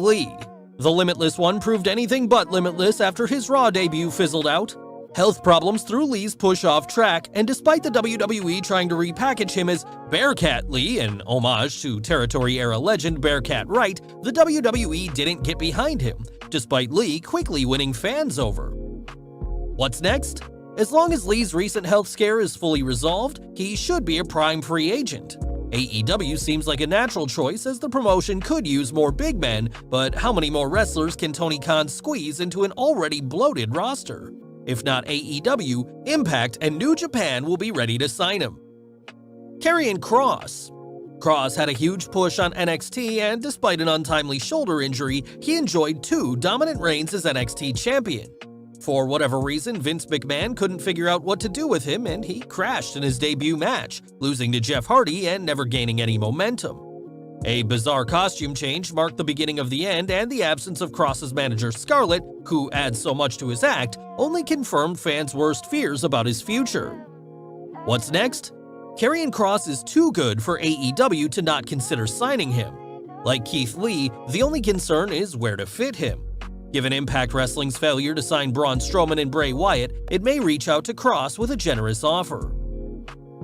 Lee. The Limitless One proved anything but limitless after his Raw debut fizzled out. Health problems threw Lee's push off track, and despite the WWE trying to repackage him as Bearcat Lee, an homage to Territory-era legend Bearcat Wright, the WWE didn't get behind him, despite Lee quickly winning fans over. What's next? As long as Lee's recent health scare is fully resolved, he should be a prime free agent. AEW seems like a natural choice as the promotion could use more big men, but how many more wrestlers can Tony Khan squeeze into an already bloated roster? If not AEW, Impact and New Japan will be ready to sign him. Karrion Kross. Kross had a huge push on NXT, and despite an untimely shoulder injury, he enjoyed 2 dominant reigns as NXT champion. For whatever reason, Vince McMahon couldn't figure out what to do with him, and he crashed in his debut match, losing to Jeff Hardy and never gaining any momentum. A bizarre costume change marked the beginning of the end, and the absence of Kross's manager Scarlett, who adds so much to his act, only confirmed fans' worst fears about his future. What's next? Karrion Kross is too good for AEW to not consider signing him. Like Keith Lee, the only concern is where to fit him. Given Impact Wrestling's failure to sign Braun Strowman and Bray Wyatt, it may reach out to Kross with a generous offer.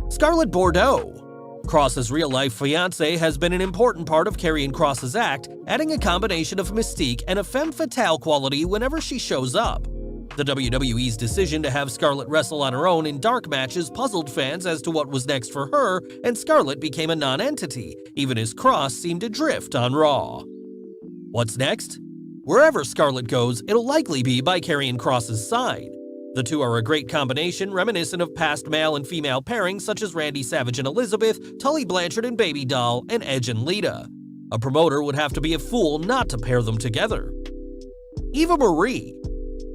Scarlett Boerdoux. Kross's real-life fiancée has been an important part of Karrion Kross's act, adding a combination of mystique and a femme fatale quality whenever she shows up. The WWE's decision to have Scarlett wrestle on her own in dark matches puzzled fans as to what was next for her, and Scarlett became a non-entity, even as Kross seemed to drift on Raw. What's next? Wherever Scarlett goes, it'll likely be by Karrion Kross's side. The two are a great combination, reminiscent of past male and female pairings such as Randy Savage and Elizabeth, Tully Blanchard and Baby Doll, and Edge and Lita. A promoter would have to be a fool not to pair them together. Eva Marie.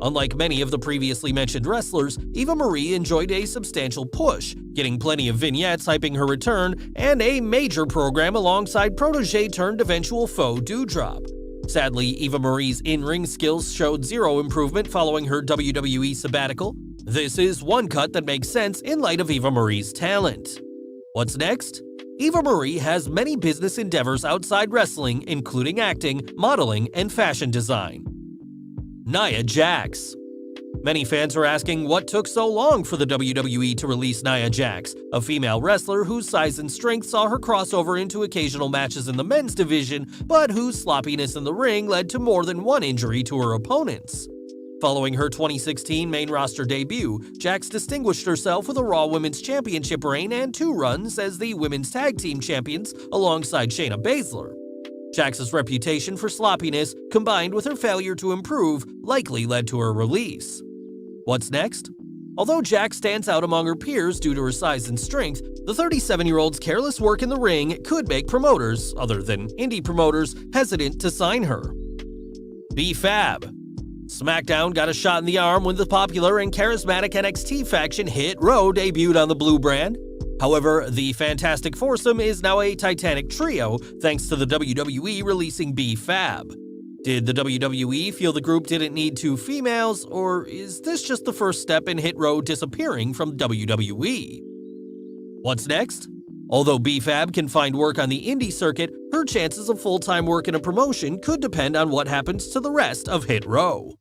Unlike many of the previously mentioned wrestlers, Eva Marie enjoyed a substantial push, getting plenty of vignettes hyping her return, and a major program alongside protege-turned-eventual foe Doudrop. Sadly, Eva Marie's in-ring skills showed zero improvement following her WWE sabbatical. This is one cut that makes sense in light of Eva Marie's talent. What's next? Eva Marie has many business endeavors outside wrestling, including acting, modeling, and fashion design. Nia Jax. Many fans are asking what took so long for the WWE to release Nia Jax, a female wrestler whose size and strength saw her cross over into occasional matches in the men's division, but whose sloppiness in the ring led to more than one injury to her opponents. Following her 2016 main roster debut, Jax distinguished herself with a Raw Women's Championship reign and 2 runs as the Women's Tag Team Champions alongside Shayna Baszler. Jax's reputation for sloppiness, combined with her failure to improve, likely led to her release. What's next? Although Jax stands out among her peers due to her size and strength, the 37-year-old's careless work in the ring could make promoters, other than indie promoters, hesitant to sign her. B-Fab. SmackDown got a shot in the arm when the popular and charismatic NXT faction Hit Row debuted on the Blue brand. However, the Fantastic Foursome is now a titanic trio thanks to the WWE releasing B-Fab. Did the WWE feel the group didn't need 2 females, or is this just the first step in Hit Row disappearing from WWE? What's next? Although B-Fab can find work on the indie circuit, her chances of full-time work in a promotion could depend on what happens to the rest of Hit Row.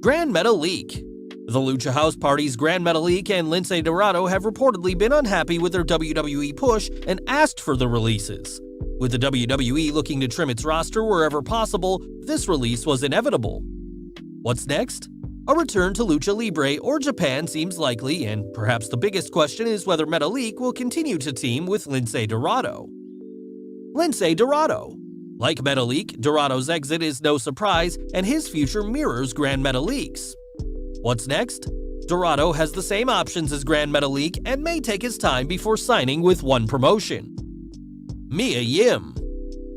Gran Metalik. The Lucha House Party's Gran Metalik and Lince Dorado have reportedly been unhappy with their WWE push and asked for the releases. With the WWE looking to trim its roster wherever possible, this release was inevitable. What's next? A return to Lucha Libre or Japan seems likely, and perhaps the biggest question is whether Metalik will continue to team with Lince Dorado. Lince Dorado. Like Metalik, Dorado's exit is no surprise, and his future mirrors Gran Metalik's. What's next? Dorado has the same options as Gran Metalik and may take his time before signing with one promotion. Mia Yim.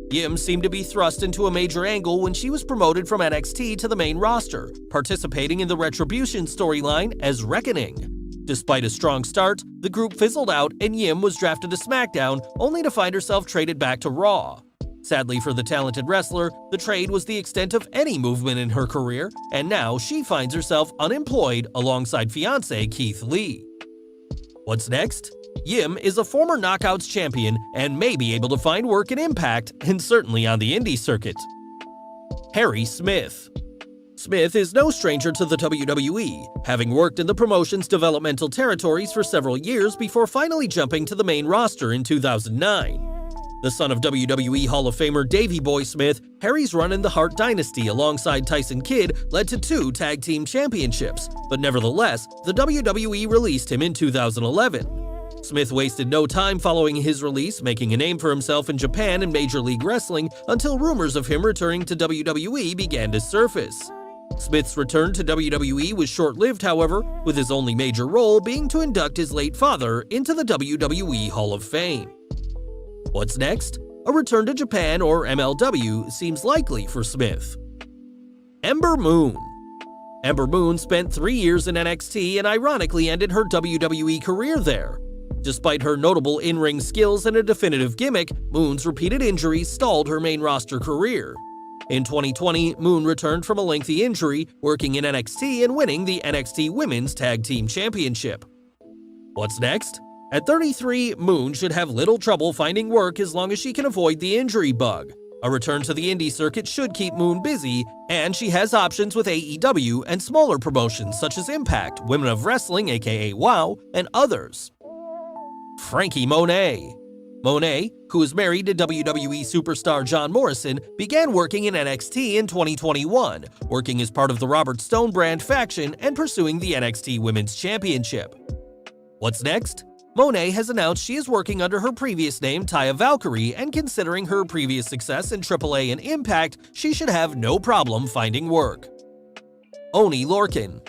Yim seemed to be thrust into a major angle when she was promoted from NXT to the main roster, participating in the Retribution storyline as Reckoning. Despite a strong start, the group fizzled out and Yim was drafted to SmackDown, only to find herself traded back to Raw. Sadly for the talented wrestler, the trade was the extent of any movement in her career, and now she finds herself unemployed alongside fiancé Keith Lee. What's next? Yim is a former Knockouts champion and may be able to find work in Impact and certainly on the indie circuit. Harry Smith. Smith is no stranger to the WWE, having worked in the promotion's developmental territories for several years before finally jumping to the main roster in 2009. The son of WWE Hall of Famer Davey Boy Smith, Harry's run in the Hart Dynasty alongside Tyson Kidd led to 2 tag team championships, but nevertheless, the WWE released him in 2011. Smith wasted no time following his release, making a name for himself in Japan and Major League Wrestling until rumors of him returning to WWE began to surface. Smith's return to WWE was short-lived, however, with his only major role being to induct his late father into the WWE Hall of Fame. What's next? A return to Japan or MLW seems likely for Smith. Ember Moon. Ember Moon spent 3 years in NXT and ironically ended her WWE career there. Despite her notable in-ring skills and a definitive gimmick, Moon's repeated injuries stalled her main roster career. In 2020, Moon returned from a lengthy injury, working in NXT and winning the NXT Women's Tag Team Championship. What's next? At 33, Moon should have little trouble finding work as long as she can avoid the injury bug. A return to the indie circuit should keep Moon busy, and she has options with AEW and smaller promotions such as Impact, Women of Wrestling aka WOW, and others. Franky Monet. Monet, who is married to WWE superstar John Morrison, began working in NXT in 2021, working as part of the Robert Stone brand faction and pursuing the NXT Women's Championship. What's next? Monet has announced she is working under her previous name Taya Valkyrie, and considering her previous success in AAA and Impact, she should have no problem finding work. Oney Lorcan.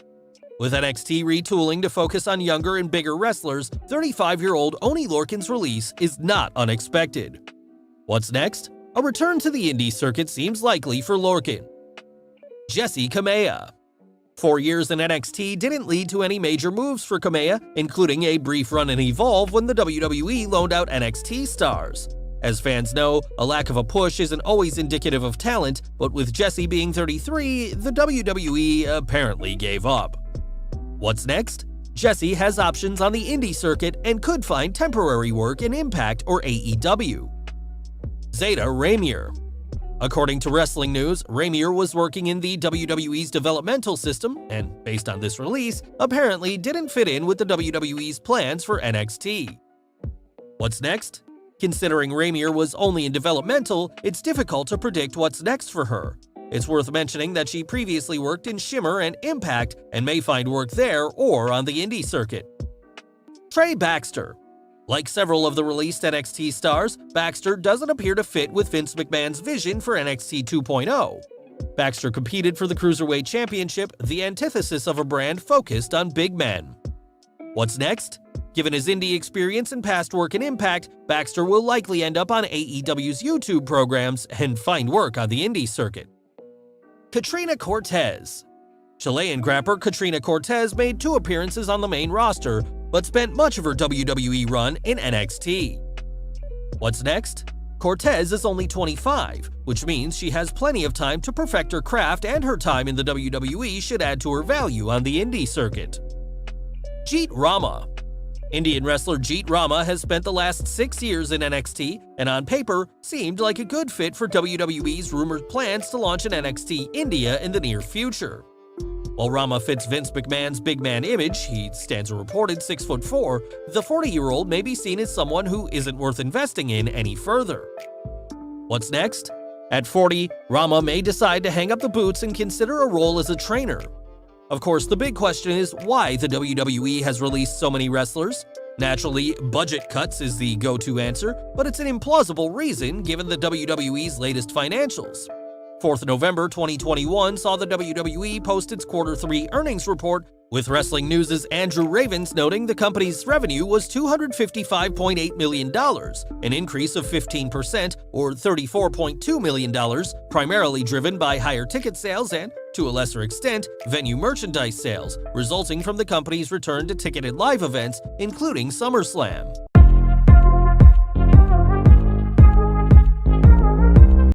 With NXT retooling to focus on younger and bigger wrestlers, 35-year-old Oney Lorcan's release is not unexpected. What's next? A return to the indie circuit seems likely for Lorcan. Jessi Kamea. 4 years in NXT didn't lead to any major moves for Kamea, including a brief run in Evolve when the WWE loaned out NXT stars. As fans know, a lack of a push isn't always indicative of talent, but with Jessi being 33, the WWE apparently gave up. What's next? Jessi has options on the indie circuit and could find temporary work in Impact or AEW. Zeyda Ramier. According to Wrestling News, Ramier was working in the WWE's developmental system and, based on this release, apparently didn't fit in with the WWE's plans for NXT. What's next? Considering Ramier was only in developmental, it's difficult to predict what's next for her. It's worth mentioning that she previously worked in Shimmer and Impact and may find work there or on the indie circuit. Trey Baxter. Like several of the released NXT stars, Baxter doesn't appear to fit with Vince McMahon's vision for NXT 2.0. Baxter competed for the Cruiserweight Championship, the antithesis of a brand focused on big men. What's next? Given his indie experience and past work in Impact, Baxter will likely end up on AEW's YouTube programs and find work on the indie circuit. Katrina Cortez. Chilean grappler Katrina Cortez made 2 appearances on the main roster, but spent much of her WWE run in NXT. What's next? Cortez is only 25, which means she has plenty of time to perfect her craft, and her time in the WWE should add to her value on the indie circuit. Jeet Rama. Indian wrestler Jeet Rama has spent the last 6 years in NXT, and on paper, seemed like a good fit for WWE's rumored plans to launch an NXT India in the near future. While Rama fits Vince McMahon's big man image, he stands a reported 6'4", the 40-year-old may be seen as someone who isn't worth investing in any further. What's next? At 40, Rama may decide to hang up the boots and consider a role as a trainer. Of course, the big question is why the WWE has released so many wrestlers. Naturally, budget cuts is the go-to answer, but it's an implausible reason given the WWE's latest financials. 4th November 2021 saw the WWE post its Q3 earnings report, with Wrestling News' Andrew Ravens noting the company's revenue was $255.8 million, an increase of 15% or $34.2 million, primarily driven by higher ticket sales and, to a lesser extent, venue merchandise sales, resulting from the company's return to ticketed live events, including SummerSlam.